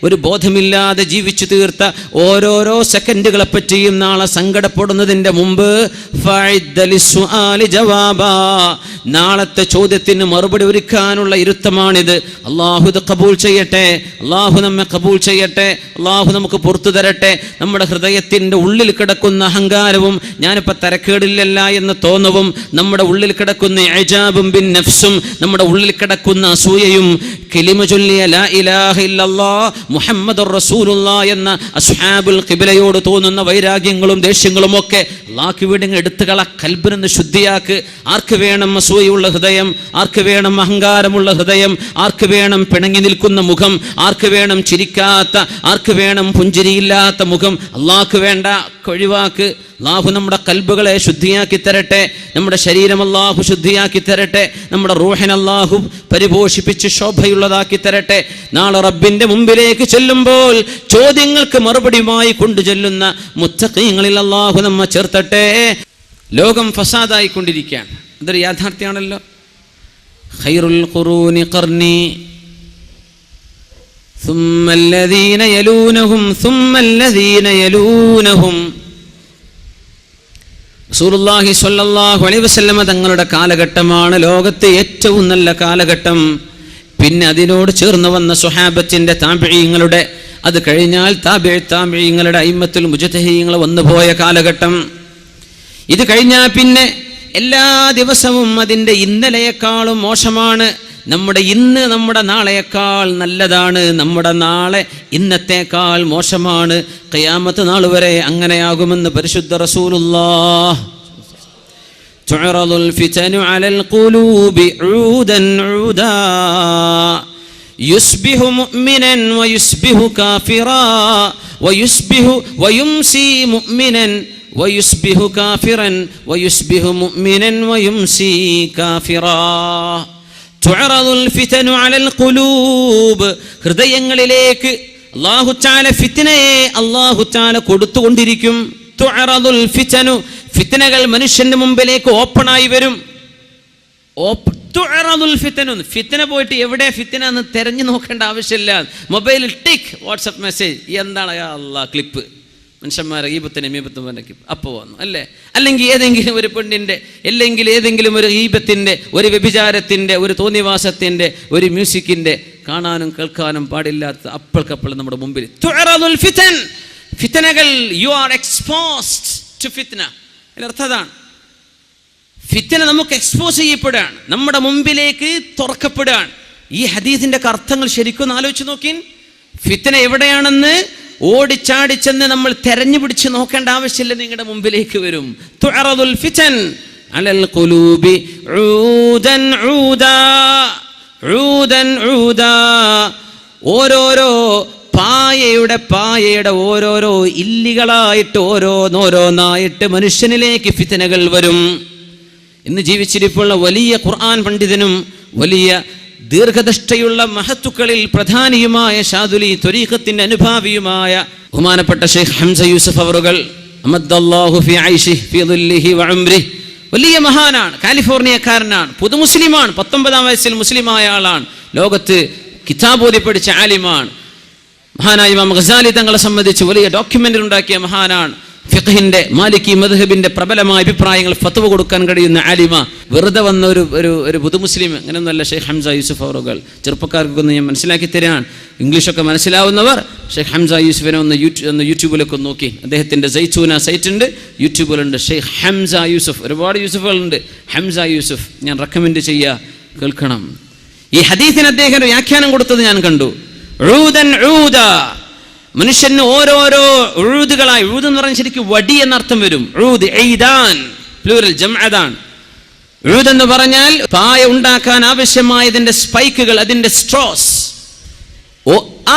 ഒരു ബോധമില്ലാതെ ജീവിച്ചു തീർത്ത ഓരോരോ സെക്കൻഡുകളെ പറ്റിയും നാളെ സങ്കടപ്പെടുന്നതിൻ്റെ മുമ്പ് നാളത്തെ ചോദ്യത്തിന് മറുപടി ഒരുക്കാനുള്ള ഇരുത്തമാണിത്. അള്ളാഹു ഇത് കബൂൽ ചെയ്യട്ടെ, അള്ളാഹു നമ്മെ കബൂൽ ചെയ്യട്ടെ, അള്ളാഹു നമുക്ക് പുറത്തു തരട്ടെ. നമ്മുടെ ഹൃദയത്തിൻ്റെ ഉള്ളിൽ കിടക്കുന്ന അഹങ്കാരവും ഞാനിപ്പോൾ തരക്കേടില്ലല്ല എന്ന് തോന്നവും, നമ്മുടെ ഉള്ളിൽ കിടക്കുന്ന ഇജാബും ബിൻ നഫ്സും, നമ്മുടെ ഉള്ളിൽ കിടക്കുന്ന അസൂയയും, കലിമ ചൊല്ലിയ ലാ ഇലാഹ ഇല്ലല്ലാഹ് മുഹമ്മദുർ റസൂലുള്ളാഹ് എന്ന അസ്ഹാബുൽ ഖിബ്ലയോട് തോന്നുന്ന വൈരാഗ്യങ്ങളും ദേഷ്യങ്ങളും ഒക്കെ അല്ലാഹു വീടിന് എടുത്തുകള, കൽബിനെ ശുദ്ധിയാക്ക്. ആർക്ക് വേണം അസൂയുള്ള ഹൃദയം? ആർക്ക് വേണം അഹങ്കാരമുള്ള ഹൃദയം? ആർക്ക് വേണം പിണങ്ങി നിൽക്കുന്ന മുഖം? ആർക്ക് വേണം ചിരിക്കാത്ത, ആർക്ക് വേണം പുഞ്ചിരിയില്ലാത്ത മുഖം? അല്ലാഹു വേണ്ട, ഒഴിവാക്ക്. അല്ലാഹു നമ്മുടെ കൽബുകളെ ശുദ്ധിയാക്കി തരട്ടെ, നമ്മുടെ ശരീരം അല്ലാഹു ശുദ്ധിയാക്കി തരട്ടെ, നമ്മുടെ റൂഹിനെ അല്ലാഹു പരിപോഷിപ്പിച്ച് ശോഭയുള്ളതാക്കി തരട്ടെ. നാളെ റബ്ബിന്റെ മുമ്പിലേക്ക് ചെല്ലുമ്പോൾ ചോദ്യങ്ങൾക്ക് മറുപടിയുമായി കൊണ്ടു ചെല്ലുന്ന മുത്തഖീങ്ങളിൽ അല്ലാഹു നമ്മെ ചേർത്തട്ടെ. ലോകം ഫസാദായിക്കൊണ്ടിരിക്കുകയാണ്, ഇതൊരു യാഥാർത്ഥ്യമാണല്ലോ. ഖൈറുൽ ഖുറൂനി ഖർനി ثم الذين يلونهم ثم الذين يلونهم. റസൂലുള്ളാഹി സ്വല്ലല്ലാഹു അലൈഹി വസല്ലമ തങ്ങളുടെ കാലഘട്ടമാണ് ലോകത്തെ ഏറ്റവും നല്ല കാലഘട്ടം. പിന്നെ അതിനോട് ചേർന്ന് വന്ന സ്വഹാബത്തിന്റെ താബിഈങ്ങളുടെ, അത് കഴിഞ്ഞാൽ താബിഈങ്ങളുടെ അയിമ്മത്തുൽ മുജ്തഹിദീങ്ങൾ വന്നുപോയ കാലഘട്ടം. ഇത് കഴിഞ്ഞാൽ പിന്നെ എല്ലാ ദിവസവും അതിൻ്റെ ഇന്നലെയേക്കാളും മോശമാണ്. നമ്മുടെ ഇന്ന് നമ്മുടെ നാളെയേക്കാൾ നല്ലതാണ്, നമ്മുടെ നാളെ ഇന്നത്തേക്കാൾ മോശമാണ്. ഖിയാമത്ത് നാൾ വരെ അങ്ങനെയാകുമെന്ന് പരിശുദ്ധ റസൂലുള്ളാഹ്. തുഅറദുൽ ഫിതനു അലൽ ഖുലൂബി ഊദൻ ഊദാ യുസ്ബിഹു മുഅ്മിനൻ വയുസ്ബിഹു കാഫിറാ വയുസ്ബിഹു വയുംസി മുഅ്മിനൻ വയുസ്ബിഹു കാഫിറൻ വയുസ്ബിഹു മുഅ്മിനൻ വയുംസി കാഫിറാ. തുഅറദുൽ ഫിതനു അലൽ ഖുലൂബ്, ഹൃദയങ്ങളിലേക്ക് അല്ലാഹു തആല ഫിത്നയെ അല്ലാഹു തആല കൊടുത്തുകൊണ്ടിരിക്കും. തുഅറദുൽ ഫിതനു, ഫിത്നകൾ മനുഷ്യന്റെ മുമ്പിലേക്ക് ഓപ്പണായി വരും. തുഅറദുൽ ഫിതനു, ഫിത്ന പോയിട്ട് എവിടെ ഫിത്ന എന്ന് തെരഞ്ഞു നോക്കേണ്ട ആവശ്യമില്ല. മൊബൈലിൽ ടിക്ക്, വാട്സപ്പ് മെസ്സേജ്, എന്താണ് യാ അല്ലാഹ് ക്ലിപ്പ്, മനുഷ്യന്മാരെ ഈബത്തിന് മീബത്തും അപ്പോൾ വന്നു അല്ലേ. അല്ലെങ്കിൽ ഏതെങ്കിലും ഒരു പെണ്ണിൻ്റെ, അല്ലെങ്കിൽ ഏതെങ്കിലും ഒരു ഈബത്തിൻ്റെ, ഒരു വ്യഭിചാരത്തിൻ്റെ, ഒരു തോന്നിവാസത്തിൻ്റെ, ഒരു മ്യൂസിക്കിൻ്റെ, കാണാനും കേൾക്കാനും പാടില്ലാത്ത അപ്പോൾക്കപ്പോൾ നമ്മുടെ മുമ്പിൽ. തുഅറദുൽ ഫിതൻ, ഫിത്നകൾ, യു ആർ എക്സ്പോസ്ഡ് ടു ഫിത്ന. അതിനർത്ഥതാണ് ഫിത്ന നമുക്ക് എക്സ്പോസ് ചെയ്യപ്പെടുകയാണ്, നമ്മുടെ മുമ്പിലേക്ക് തുറക്കപ്പെടുകയാണ്. ഈ ഹദീസിൻ്റെ അർത്ഥങ്ങൾ ശരിക്കും ആലോചിച്ച് നോക്കിൻ. ഫിത്ന എവിടെയാണെന്ന് ഓടിച്ചാടിച്ചെന്ന് നമ്മൾ തെരഞ്ഞു പിടിച്ച് നോക്കേണ്ട ആവശ്യമില്ല, നിങ്ങളുടെ മുമ്പിലേക്ക് വരും. തുഅറദുൽ ഫിതൻ അലൽ ഖുലൂബി ഊദൻ ഊദാ ഊദൻ ഊദാ. ഓരോരോ പായ പായയുടെ ഓരോരോ ഇല്ലികളായിട്ട് ഓരോന്നായിട്ട് മനുഷ്യനിലേക്ക് ഫിത്നകൾ വരും. ഇന്ന് ജീവിച്ചിരിപ്പുള്ള വലിയ ഖുർആൻ പണ്ഡിതനും വലിയ ദീർഘദൃഷ്ടിയുള്ള മഹത്തുക്കളിൽ പ്രധാനിയുമായ ഷാദുലി ത്വരീഖത്തിന്റെ അനുഭാവിയുമായ ബഹുമാനപ്പെട്ട ഷെയ്ഖ് ഹംസ യൂസഫ് അവറുകൾ അമദ്ദല്ലാഹു ഫി ഐശിഹി ഫി ദുല്ലിഹി വ ഉംരിഹി, വലിയ മഹാനാണ്, കാലിഫോർണിയക്കാരനാണ്, പുതുമുസ്ലിമാണ്, 19-ാം വയസ്സിൽ മുസ്ലിമായ ആളാണ്, ലോകത്ത് കിതാബോധി പഠിച്ച ആലിമാണ്. മഹാനായ ഇമാം ഗസാലി തങ്ങളെ സംബന്ധിച്ച് വലിയ ഡോക്യുമെന്ററി ഉണ്ടാക്കിയ മഹാനാണ്. ഫിഖ്ഹിന്റെ മാലിക്കി മദ്ഹബിന്റെ പ്രബലമായ അഭിപ്രായങ്ങൾ ഫത്വ കൊടുക്കാൻ കഴിയുന്ന ആലിമ. വെറുതെ വന്ന ഒരു പുതുമുസ്ലിം അങ്ങനെയൊന്നുമല്ല ഷെയ്ഖ് ഹംസ യൂസഫ് അവറുകൾ. ചെറുപ്പക്കാർക്കൊന്ന് ഞാൻ മനസ്സിലാക്കി തരാൻ, ഇംഗ്ലീഷൊക്കെ മനസ്സിലാവുന്നവർ ഷെയ്ഖ് ഹംസ യൂസഫിനെ ഒന്ന് യൂട്യൂബിലൊക്കെ നോക്കി. അദ്ദേഹത്തിന്റെ സൈറ്റൂന സൈറ്റ് ഉണ്ട്, യൂട്യൂബിലുണ്ട്. ഷെയ്ഖ് ഹംസ യൂസഫ്, ഒരുപാട് യൂസഫുകളുണ്ട്. ഹംസ യൂസഫ് ഞാൻ റെക്കമെൻഡ് ചെയ്യുക, കേൾക്കണം. ഈ ഹദീസിന് അദ്ദേഹം വ്യാഖ്യാനം കൊടുത്തത് ഞാൻ കണ്ടു. മനുഷ്യന് ഓരോരോ ഉഴുതുകളായി, ഉഴുത് എന്ന് പറഞ്ഞാൽ ശരിക്കും വടി എന്നർത്ഥം വരും. പ്ലൂറൽ ജംഅദാൻ. ഉഴുത് എന്ന് പറഞ്ഞാൽ പായ ഉണ്ടാക്കാൻ ആവശ്യമായതിന്റെ സ്പൈക്കുകൾ, അതിന്റെ സ്ട്രോസ്.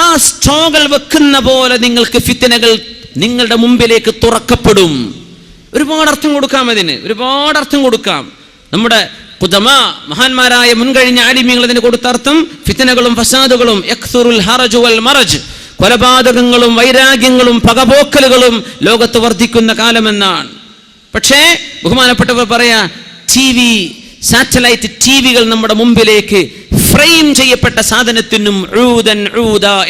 ആ സ്ട്രോകൾ വെക്കുന്ന പോലെ നിങ്ങൾക്ക് ഫിത്നകൾ നിങ്ങളുടെ മുമ്പിലേക്ക് തുറക്കപ്പെടും. ഒരുപാട് അർത്ഥം കൊടുക്കാം അതിന്, ഒരുപാട് അർത്ഥം കൊടുക്കാം. നമ്മുടെ ഖുദമാ മഹാന്മാരായ മുൻകഴിഞ്ഞ ആലിമീങ്ങൾ അതിന് കൊടുത്ത അർത്ഥം ഫിത്നകളും ഫസാദുകളും യക്സുറുൽ ഹറജു വൽ മറജ്, കൊലപാതകങ്ങളും വൈരാഗ്യങ്ങളും പകപോക്കലുകളും ലോകത്ത് വർദ്ധിക്കുന്ന കാലമെന്നാണ്. പക്ഷേ ബഹുമാനപ്പെട്ടവർ പറയാ, സാറ്റലൈറ്റ് ടിവികൾ നമ്മുടെ മുമ്പിലേക്ക് ഫ്രെയിം ചെയ്യപ്പെട്ട സാധനത്തിനും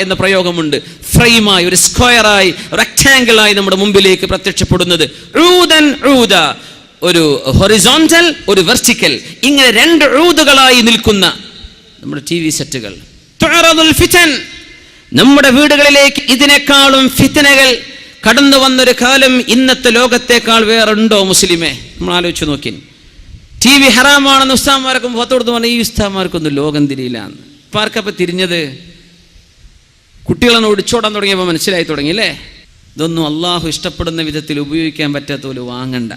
എന്ന പ്രയോഗമുണ്ട്. ഫ്രെയിമായി, ഒരു സ്ക്വയറായി, റെക്ടാംഗിളായി നമ്മുടെ മുമ്പിലേക്ക് പ്രത്യക്ഷപ്പെടുന്നത് ഒരു ഹൊറിസോണ്ടൽ, ഒരു വെർട്ടിക്കൽ, ഇങ്ങനെ 2 ഊതുകളായി നിൽക്കുന്ന നമ്മുടെ ടിവി സെറ്റുകൾ. നമ്മുടെ വീടുകളിലേക്ക് ഇതിനേക്കാളും ഫിത്നകൾ കടന്നു വന്നൊരു കാലം ഇന്നത്തെ ലോകത്തേക്കാൾ വേറുണ്ടോ മുസ്ലിമേ? നമ്മൾ ആലോചിച്ച് നോക്കി. ടി വി ഹറാമാണെന്ന് ഉസ്താദ്മാർക്കും പത്തോടുത്ത് പറഞ്ഞ ഈ ഉസ്താദ്മാർക്കൊന്നും ലോകം തിരിയില്ലാന്ന്. ഇപ്പം ആർക്കപ്പം തിരിഞ്ഞത്? കുട്ടികളൊന്ന് ഒടിച്ചോടാൻ തുടങ്ങിയപ്പോൾ മനസ്സിലായി തുടങ്ങി അല്ലേ? ഇതൊന്നും അള്ളാഹു ഇഷ്ടപ്പെടുന്ന വിധത്തിൽ ഉപയോഗിക്കാൻ പറ്റാത്ത പോലെ വാങ്ങണ്ട,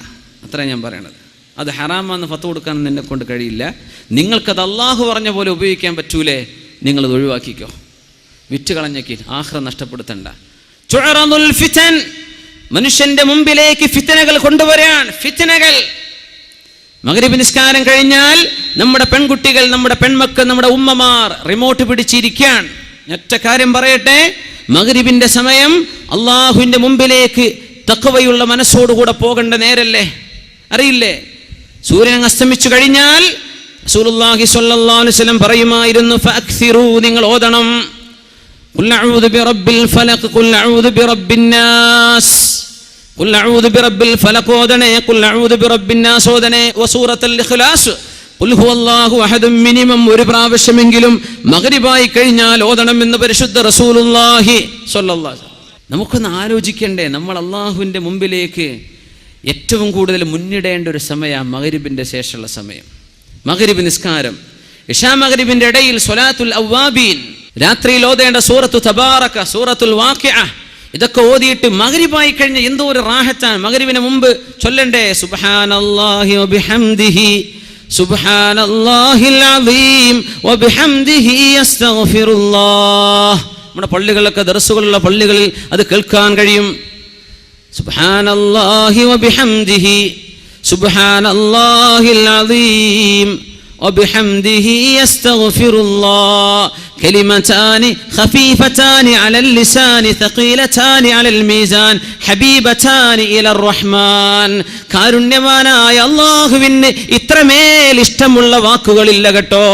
അത്ര ഞാൻ പറയണത്. അത് ഹറാമാണെന്ന് ഫത്ത് കൊടുക്കാനൊന്നും എന്നെ കൊണ്ട് കഴിയില്ല. നിങ്ങൾക്കത് അള്ളാഹു പറഞ്ഞ പോലെ ഉപയോഗിക്കാൻ പറ്റൂലേ, നിങ്ങളത് ഒഴിവാക്കിക്കോ, വിറ്റ് കളഞ്ഞേക്കി, ആഖിറ നഷ്ടപ്പെടുത്തണ്ട. മനുഷ്യന്റെ മുമ്പിലേക്ക് ഫിത്നകൾ കൊണ്ടുവരാൻ. ഫിത്നകൾ മഗ്രിബ് നിസ്കാരം കഴിഞ്ഞാൽ നമ്മുടെ പെൺകുട്ടികൾ, നമ്മുടെ പെൺമക്കൾ, നമ്മുടെ ഉമ്മമാർ റിമോട്ട് പിടിച്ചിരിക്കാൻ. ഒറ്റ കാര്യം പറയട്ടെ, മഗ്രിബിന്റെ സമയം അള്ളാഹുവിന്റെ മുമ്പിലേക്ക് തഖ്വയുള്ള മനസ്സോടുകൂടെ പോകേണ്ട നേരല്ലേ? അറിയില്ലേ? സൂര്യൻ അസ്തമിച്ചു കഴിഞ്ഞാൽ റസൂലുള്ളാഹി സ്വല്ലല്ലാഹു അലൈഹി വസല്ലം പറയുമായിരുന്നു, ഫഅക്സിറൂ, നിങ്ങൾ ഓതണം, ഖുൽ അഊദു ബിറബ്ബിൽ ഫലഖ്, ഖുൽ അഊദു ബിറബ്ബിൻ നാസ്, ഖുൽ അഊദു ബിറബ്ബിൽ ഫലഖ് ഓതണേ, ഖുൽ അഊദു ബിറബ്ബിൻ നാസ് ഓതണേ, വസൂറത്തുൽ ഇഖ്ലാസ് ഖുൽ ഹുവല്ലാഹു അഹദ് മിനിമം ഒരു പ്രാവശ്യമെങ്കിലും മഗ്രിബായി കഴിഞ്ഞാൽ ഓതണമെന്ന് പരിശുദ്ധ റസൂലുള്ളാഹി സ്വല്ലല്ലാഹു അലൈഹി വസല്ലം. നമുക്കൊന്ന് ആലോചിക്കണ്ടേ, നമ്മൾ അള്ളാഹുവിൻ്റെ മുമ്പിലേക്ക് ഏറ്റവും കൂടുതൽ മുന്നിടേണ്ട ഒരു സമയമാണ് മഗ്രിബിൻ്റെ ശേഷമുള്ള സമയം. മഗ്രിബ് നിസ്കാരം, ഇശാ മഗ്രിബിൻ്റെ ഇടയിൽ സ്വലാത്തുൽ അവ്വാബീൻ, രാത്രിയിൽ ഓതേണ്ട സൂറത്തു തബാറക, സൂറത്തുൽ വാഖിഅ, ഇതൊക്കെ ഓതിയിട്ട് മഗ്രിബായി കഴിഞ്ഞ എന്തോ ഒരു റാഹത്താണ്. മഗ്രിബിന് മുമ്പ് ചൊല്ലണ്ടേ സുബ്ഹാനല്ലാഹി വബിഹംദിഹി, സുബ്ഹാനല്ലാഹിൽ അസീം വബിഹംദിഹി അസ്തഗ്ഫിറുല്ലാഹ്. നമ്മുടെ പള്ളികളിലൊക്കെ ദർസുകളുള്ള പള്ളികളിൽ അത് കേൾക്കാൻ കഴിയും. സുബ്ഹാനല്ലാഹി വബിഹംദിഹി, സുബ്ഹാനല്ലാഹിൽ അസീം വബിഹംദിഹി അസ്തഗ്ഫിറുല്ലാഹ്. كلمتان خفيفتان على اللسان ثقيلتان على الميزان حبيبتان إلى الرحمن. കാരുണ്യവാനായ അല്ലാഹുവിന് ഇത്രമേൽ ഇഷ്ടമുള്ള വാക്കുകളില്ല കേട്ടോ.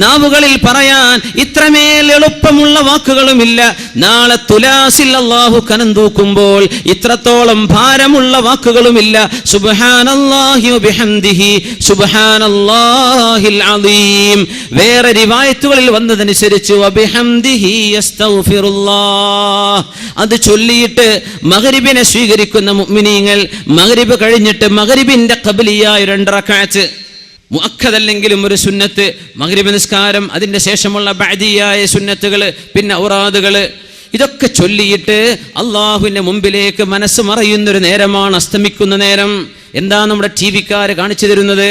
നാവുകളിൽ പറയാൻ ഇത്രമേൽ എളുപ്പമുള്ള വാക്കുകളുമില്ല. നാളെ തുലാസിൽ അല്ലാഹു കനം തൂക്കുമ്പോൾ ഇത്രത്തോളം ഭാരമുള്ള വാക്കുകളുമില്ല. സുബ്ഹാനല്ലാഹി വബിഹംദിഹി സുബ്ഹാനല്ലാഹിൽ അസീം. വേറെ റിവായത്തുകളിൽ വന്നതനുസരിച്ച് അത് ചൊല്ലിയിട്ട് മഗ്രിബിനെ സ്വീകരിക്കുന്ന മുഅ്മിനീങ്ങൾ മഗ്രിബ് കഴിഞ്ഞിട്ട് മഗ്രിബിന്റെ ഖബ്ലിയായ 2 റക്അത്ത്, മുഅക്കദല്ലെങ്കിലും ഒരു സുന്നത്ത്, മഗ്രിബ് നിസ്കാരം, അതിന്റെ ശേഷമുള്ള ബഅദിയായ സുന്നത്തുകൾ, പിന്നെ ഔറാദുകൾ, ഇതൊക്കെ ചൊല്ലിയിട്ട് അള്ളാഹുവിന്റെ മുമ്പിലേക്ക് മനസ്സ് മറയുന്നൊരു നേരമാണ് അസ്തമിക്കുന്ന നേരം. എന്താ നമ്മുടെ ടി വിക്കാര് കാണിച്ചു തരുന്നത്?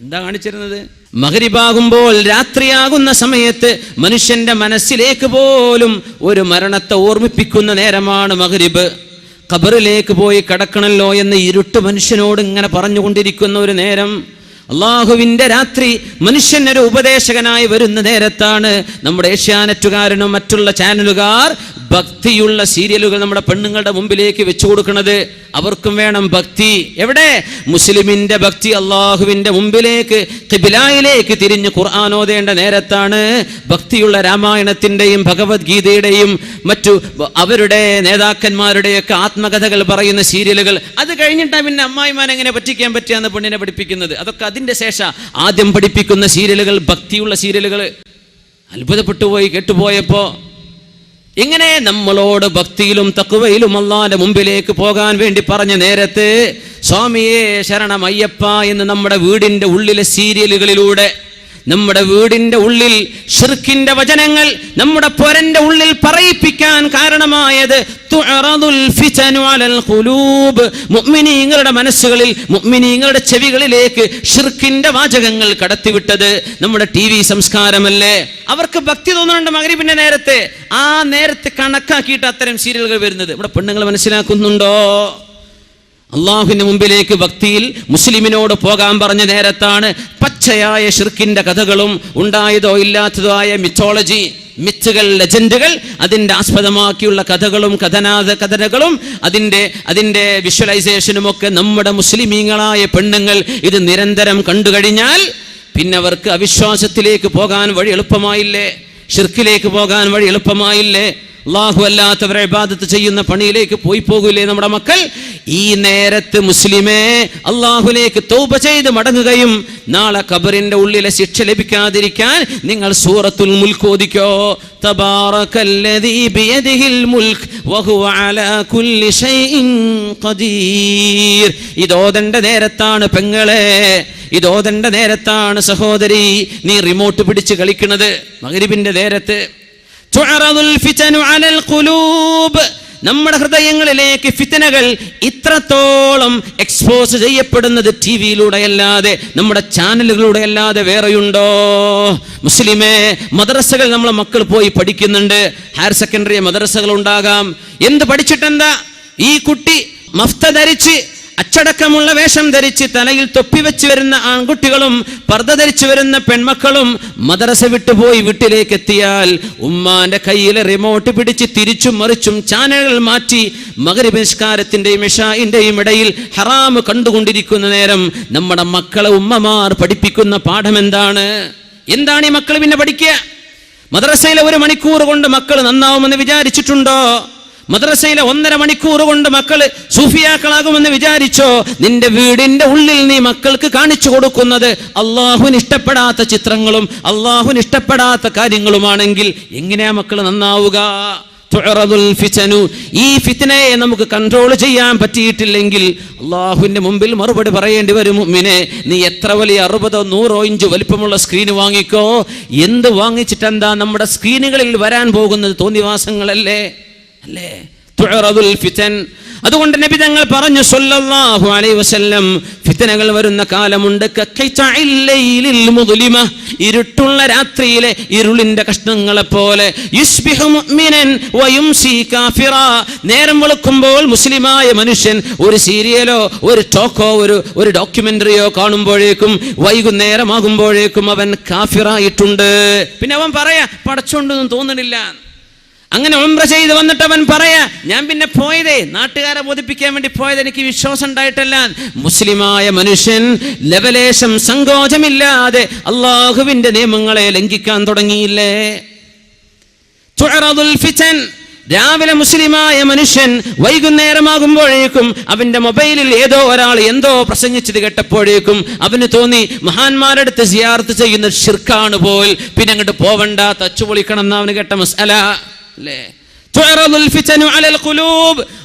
എന്താ കാണിച്ചിരുന്നത്? മഗ്രിബാകുമ്പോൾ രാത്രിയാകുന്ന സമയത്ത് മനുഷ്യന്റെ മനസ്സിലേക്ക് പോലും ഒരു മരണത്തെ ഓർമ്മിപ്പിക്കുന്ന നേരമാണ് മഗ്രിബ്. ഖബറിലേക്ക് പോയി കിടക്കണല്ലോ എന്ന് ഇരുട്ട് മനുഷ്യനോട് ഇങ്ങനെ പറഞ്ഞുകൊണ്ടിരിക്കുന്ന ഒരു നേരം. അള്ളാഹുവിന്റെ രാത്രി മനുഷ്യനൊരു ഉപദേശകനായി വരുന്ന നേരത്താണ് നമ്മുടെ ഏഷ്യാനെറ്റുകാരനും മറ്റുള്ള ചാനലുകാർ ഭക്തിയുള്ള സീരിയലുകൾ നമ്മുടെ പെണ്ണുങ്ങളുടെ മുമ്പിലേക്ക് വെച്ചു കൊടുക്കുന്നത്. അവർക്കും വേണം ഭക്തി. എവിടെ? മുസ്ലിമിന്റെ ഭക്തി അള്ളാഹുവിന്റെ മുമ്പിലേക്ക് ഖിബ്ലയിലേക്ക് തിരിഞ്ഞ് ഖുർആൻ ഓതേണ്ട നേരത്താണ് ഭക്തിയുള്ള രാമായണത്തിന്റെയും ഭഗവത്ഗീതയുടെയും മറ്റു അവരുടെ നേതാക്കന്മാരുടെയൊക്കെ ആത്മകഥകൾ പറയുന്ന സീരിയലുകൾ. അത് കഴിഞ്ഞിട്ടാണ് പിന്നെ അമ്മായിമാൻ എങ്ങനെ പറ്റിക്കാൻ പറ്റിയാന്ന് പെണ്ണിനെ പഠിപ്പിക്കുന്നത്. അതൊക്കെ അതിന്റെ ശേഷം ആദ്യം പഠിപ്പിക്കുന്ന സീരിയലുകൾ ഭക്തിയുള്ള സീരിയലുകൾ. അത്ഭുതപ്പെട്ടു പോയി കേട്ടുപോയപ്പോ. ഇങ്ങനെ നമ്മളോട് ഭക്തിയിലും തഖ്വയിലും അല്ലാഹുവിന്റെ മുമ്പിലേക്ക് പോകാൻ വേണ്ടി പറഞ്ഞ നേരത്ത് സ്വാമിയേ ശരണമയ്യപ്പ എന്ന് നമ്മുടെ വീടിന്റെ ഉള്ളിലെ സീരിയലുകളിലൂടെ, നമ്മുടെ വീടിന്റെ ഉള്ളിൽ ശിർക്കിന്റെ വചനങ്ങൾ നമ്മുടെ പൊരന്റെ ഉള്ളിൽ പറയിപ്പിക്കാൻ കാരണമായത് തുഅറദുൽ ഫിതനു അലൽ ഖുലൂബ്, മുഅ്മിനീങ്ങളുടെ മനസ്സുകളിൽ മുഅ്മിനീങ്ങളുടെ ചെവികളിലേക്ക് ശിർക്കിന്റെ വാചകങ്ങൾ കടത്തിവിട്ടത് നമ്മുടെ TV സംസ്കാരമല്ലേ. അവർക്ക് ഭക്തി തോന്നുന്നുണ്ട് മഗ്രിബിന്റെ നേരത്തെ. ആ നേരത്തെ കണക്കാക്കിയിട്ട് അത്തരം സീരിയലുകൾ വരുന്നത്. നമ്മുടെ പെണ്ണുങ്ങൾ മനസ്സിലാക്കുന്നുണ്ടോ? അള്ളാഹുവിന്റെ മുമ്പിലേക്ക് ഭക്തിയിൽ മുസ്ലിമിനോട് പോകാൻ പറഞ്ഞ നേരത്താണ് പച്ചയായ ശിർക്കിന്റെ കഥകളും ഉണ്ടായതോ ഇല്ലാത്തതോ ആയ മിത്തോളജി, മിത്തുകൾ, ലെജൻഡുകൾ, അതിൻ്റെ ആസ്പദമാക്കിയുള്ള കഥകളും കഥനകളും അതിൻ്റെ വിഷ്വലൈസേഷനും ഒക്കെ നമ്മുടെ മുസ്ലിമീങ്ങളായ പെണ്ണുങ്ങൾ ഇത് നിരന്തരം കണ്ടുകഴിഞ്ഞാൽ പിന്നെ അവർക്ക് അവിശ്വാസത്തിലേക്ക് പോകാൻ വഴി എളുപ്പമായില്ലേ? ശിർക്കിലേക്ക് പോകാൻ വഴി എളുപ്പമായില്ലേ? അല്ലാഹു അല്ലാത്തവരെ ഇബാദത്ത് ചെയ്യുന്ന പണിയിലേക്ക് പോകൂലേ നമ്മുടെ മക്കൾ? ഈ നേരത്ത് മുസ്ലിമേ അല്ലാഹുവിലേക്ക് തൗബ ചെയ്ത് മടങ്ങുകയും നാളെ ഖബറിന്റെ ഉള്ളിലെ ശിക്ഷ ലഭിക്കാതിരിക്കാൻ നിങ്ങൾ സൂറത്തുൽ മുൽക്ക് ഓദിക്കോ. തബാറകല്ലദീ ബിയദിഹിൽ മുൽക്ക് വഹുവ അലാ കുല്ലി ഷൈഇൻ ഖദീർ. ഇതോദന്റെ നേരത്താണ് പെങ്ങളെ, ഇതോദന്റെ നേരത്താണ് സഹോദരി നീ റിമോട്ട് പിടിച്ച് കളിക്കുന്നത് മഗ്രിബിന്റെ നേരത്ത്. നമ്മുടെ ഹൃദയങ്ങളിലേക്ക് ഫിത്നകൾ ഇത്രത്തോളം എക്സ്പോസ് ചെയ്യപ്പെടുന്നത് TV-യിലൂടെ അല്ലാതെ നമ്മുടെ ചാനലുകളിലൂടെ അല്ലാതെ വേറെയുണ്ടോ? മുസ്ലിമേ, മദ്രസകൾ നമ്മളെ മക്കൾ പോയി പഠിക്കുന്നുണ്ട്. ഹയർ സെക്കൻഡറി മദ്രസകൾ ഉണ്ടാകാം. എന്ത് പഠിച്ചിട്ടെന്താ? ഈ കുട്ടി മഫ്ത ധരിച്ച് അച്ചടക്കമുള്ള വേഷം ധരിച്ച് തലയിൽ തൊപ്പി വെച്ച് വരുന്ന ആൺകുട്ടികളും പർദ്ദ ധരിച്ചു വരുന്ന പെൺമക്കളും മദ്രസ വിട്ടുപോയി വീട്ടിലേക്ക് എത്തിയാൽ ഉമ്മാന്റെ കയ്യിലെ റിമോട്ട് പിടിച്ച് തിരിച്ചും മറിച്ചും ചാനലുകൾ മാറ്റി മഗ്രിബ് നിസ്കാരത്തിന്റെയും ഇശാഇന്റെയും ഇടയിൽ ഹറാം കണ്ടുകൊണ്ടിരിക്കുന്ന നേരം നമ്മുടെ മക്കളെ ഉമ്മമാർ പഠിപ്പിക്കുന്ന പാഠം എന്താണ്? എന്താണ് ഈ മക്കൾ പിന്നെ പഠിക്കുക? മദ്രസയിലെ 1 മണിക്കൂർ കൊണ്ട് മക്കൾ നന്നാവുമെന്ന് വിചാരിച്ചിട്ടുണ്ടോ? മദ്രസയിലെ 1.5 മണിക്കൂർ കൊണ്ട് മക്കള് സൂഫിയാക്കളാകുമെന്ന് വിചാരിച്ചോ? നിന്റെ വീടിന്റെ ഉള്ളിൽ നീ മക്കൾക്ക് കാണിച്ചു കൊടുക്കുന്നത് അള്ളാഹുവിന് ഇഷ്ടപ്പെടാത്ത ചിത്രങ്ങളും അള്ളാഹുവിന് ഇഷ്ടപ്പെടാത്ത കാര്യങ്ങളുമാണെങ്കിൽ എങ്ങനെയാ മക്കൾ നന്നാവുക? ഈ ഫിത്നയെ നമുക്ക് കൺട്രോൾ ചെയ്യാൻ പറ്റിയിട്ടില്ലെങ്കിൽ അള്ളാഹുവിന്റെ മുമ്പിൽ മറുപടി പറയേണ്ടി വരും. മുഅ്മിനേ, നീ എത്ര വലിയ 60 100 ഇഞ്ച് വലിപ്പമുള്ള സ്ക്രീൻ വാങ്ങിക്കോ, എന്ത് വാങ്ങിച്ചിട്ടെന്താ? നമ്മുടെ സ്ക്രീനുകളിൽ വരാൻ പോകുന്നത് തോന്നിവാസങ്ങളല്ലേ അല്ലേ? തുഅറദുൽ ഫിതൻ. അതുകൊണ്ട് നബി തങ്ങൾ പറഞ്ഞു സല്ലല്ലാഹു അലൈഹി വസല്ലം, ഫിത്നകൾ വരുന്ന കാലമുണ്ട്. ഇരുട്ടുള്ള രാത്രിയിലെ ഇരുളിന്റെ കഷ്ണങ്ങളെ പോലെ. യുസ്ബിഹു മുഅ്മിനൻ വയുംസി കാഫിറ. നേരം വെളുക്കുമ്പോൾ മുസ്ലിമായ മനുഷ്യൻ ഒരു സീരിയലോ ഒരു ടോക്കോ ഒരു ഡോക്യുമെന്ററിയോ കാണുമ്പോഴേക്കും വൈകുന്നേരമാകുമ്പോഴേക്കും അവൻ കാഫിറായിട്ടുണ്ട്. പിന്നെ അവൻ പറയാ പടച്ചോണ്ടൊന്നും തോന്നണില്ല. അങ്ങനെ ഉംറ ചെയ്ത് വന്നിട്ട് അവൻ പറയാ, ഞാൻ പിന്നെ പോയതേ നാട്ടുകാരെ ബോധിപ്പിക്കാൻ വേണ്ടി പോയത്, എനിക്ക് വിശ്വാസം ഉണ്ടായിട്ടല്ല. മുസ്ലിമായ മനുഷ്യൻ ലവലേശം സങ്കോചമില്ലാതെ അള്ളാഹുവിന്റെ നിയമങ്ങളെ ലംഘിക്കാൻ തുടങ്ങിയില്ലേ? തുഅറദുൽ ഫിതൻ. രാവിലെ മുസ്ലിമായ മനുഷ്യൻ വൈകുന്നേരമാകുമ്പോഴേക്കും അവന്റെ മൊബൈലിൽ ഏതോ ഒരാൾ എന്തോ പ്രസംഗിച്ചത് കേട്ടപ്പോഴേക്കും അവന് തോന്നി മഹാന്മാരെടുത്ത് സിയാറത്ത് ചെയ്യുന്നത് ശിർക്കാണ് പോൽ, പിന്നെ അങ്ങോട്ട് പോവണ്ട, തച്ചുപൊളിക്കണം എന്നാ അവന് കേട്ട മസ്അല അല്ലേ?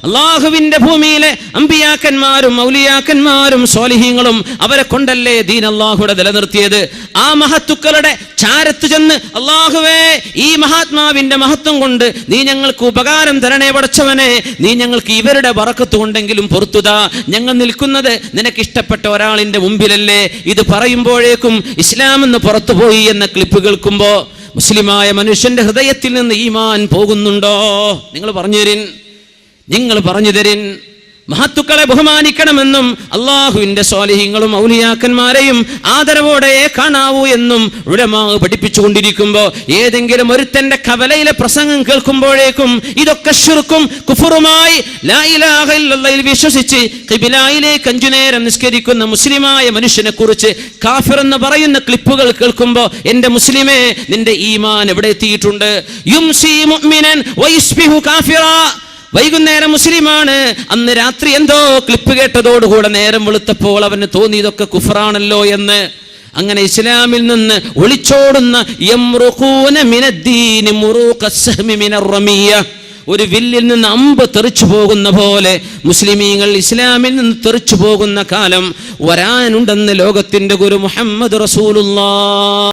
അല്ലാഹുവിന്റെ ഭൂമിയിലെ അമ്പിയാക്കന്മാരും ഔലിയാക്കന്മാരും സ്വാലിഹീങ്ങളും അവരെ കൊണ്ടല്ലേ ദീൻ അല്ലാഹുവിടെ നിലനിർത്തിയത്. ആ മഹത്തുക്കളുടെ ചാരത്ത് ചെന്ന് അല്ലാഹുവേ, ഈ മഹാത്മാവിന്റെ മഹത്വം കൊണ്ട് നീ ഞങ്ങൾക്ക് ഉപകാരം തരണേ പടച്ചവനെ, നീ ഞങ്ങൾക്ക് ഇവരുടെ ബറക്കത്ത് കൊണ്ടെങ്കിലും പൊറുത്തുതാ, ഞങ്ങൾ നിൽക്കുന്നത് നിനക്ക് ഇഷ്ടപ്പെട്ട ഒരാളിന്റെ മുമ്പിലല്ലേ. ഇത് പറയുമ്പോഴേക്കും ഇസ്ലാം എന്ന് പുറത്തുപോയി എന്ന ക്ലിപ്പ് കേൾക്കുമ്പോ മുസ്ലിമായ മനുഷ്യന്റെ ഹൃദയത്തിൽ നിന്ന് ഈമാൻ പോകുന്നുണ്ടോ? നിങ്ങൾ പറഞ്ഞു തരിൻ. മഹത്തുക്കളെ ബഹുമാനിക്കണമെന്നും അള്ളാഹുവിന്റെ സ്വാലിഹീങ്ങളും ഔലിയാക്കന്മാരെയും ആദരവോടെ കാണാവൂ എന്നും ഉലമാ പഠിപ്പിച്ചുകൊണ്ടിരിക്കുമ്പോൾ ഏതെങ്കിലും ഒരുത്തന്റെ കവലയിലെ പ്രസംഗം കേൾക്കുമ്പോഴേക്കും ഇതൊക്കെ ശിർക്കും കുഫറുമായി ലാ ഇലാഹ ഇല്ലല്ലാഹ് വിശ്വസിച്ച് ഖിബിലയിലേക്ക് 5 നേരം നിസ്കരിക്കുന്ന മുസ്ലിമായ മനുഷ്യനെ കുറിച്ച് കാഫിർ എന്ന് പറയുന്ന ക്ലിപ്പുകൾ കേൾക്കുമ്പോൾ എന്റെ മുസ്ലിമേ, നിന്റെ ഈമാൻ എവിടെ എത്തിയിട്ടുണ്ട്? യുംസി മുഅ്മിനൻ വയസ്ബിഹു കാഫിറാ. വൈകുന്നേരം മുസ്ലിമാണ്, അന്ന് രാത്രി എന്തോ ക്ലിപ്പ് കേട്ടതോടുകൂടെ നേരം വെളുത്തപ്പോൾ അവന് തോന്നി ഇതൊക്കെ കുഫറാണല്ലോ എന്ന്. അങ്ങനെ ഇസ്ലാമിൽ നിന്ന് ഒളിച്ചോടുന്ന ഒരു വില്ലിൽ നിന്ന് അമ്പ് തെറിച്ചു പോകുന്ന പോലെ മുസ്ലിമീങ്ങൾ ഇസ്ലാമിൽ നിന്ന് തെറിച്ചു പോകുന്ന കാലം വരാനുണ്ടെന്ന് ലോകത്തിന്റെ ഗുരു മുഹമ്മദ് റസൂലുള്ളാഹ്